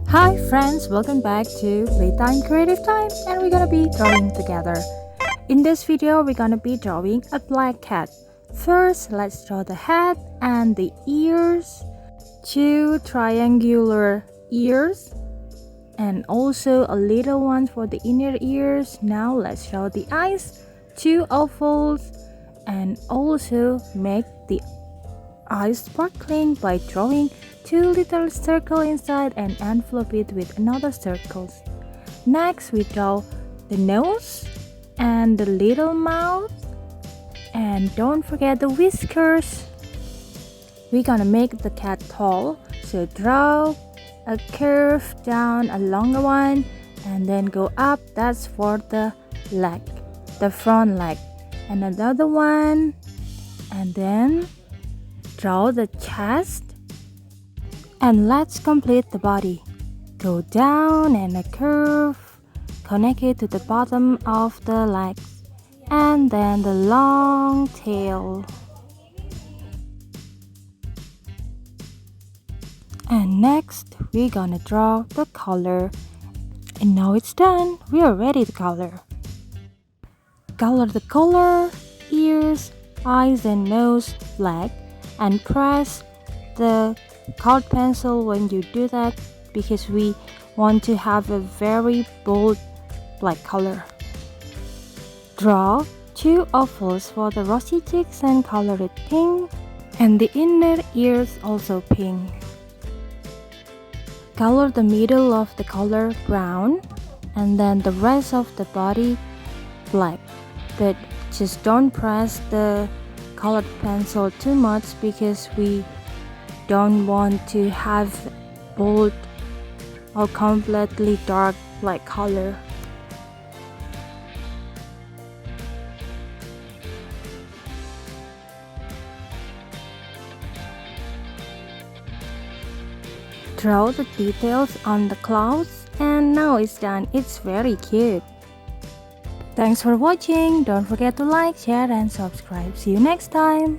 Hi friends, welcome back to Playtime Creative Time, and we're gonna be drawing together. In this video, we're gonna be drawing a black cat. First, let's draw the head and the ears, two triangular ears, and also a little one for the inner ears. Now let's draw the eyes, two ovals, and also make the eyes sparkling by drawing two little circles inside and envelope it with another circles. Next, we draw the nose and the little mouth, and don't forget the whiskers. We're gonna make the cat tall, so draw a curve down along the one and then go up. That's for the leg, the front leg, and another one, and then draw the chest, and let's complete the body. Go down and a curve, connect it to the bottom of the legs, and then the long tail. And next, we're gonna draw the color. And now it's done. We are ready to color. Color the color, ears, eyes and nose, leg, and press the colored pencil when you do that because we want to have a very bold black color. Draw two ovals for the rosy cheeks and color it pink, and the inner ears also pink. Color the middle of the color brown, and then the rest of the body black, but just don't press the colored pencil too much because we don't want to have bold or completely dark black color. Draw the details on the clouds, and now it's done. It's very cute. Thanks for watching. Don't forget to like, share, and subscribe. See you next time.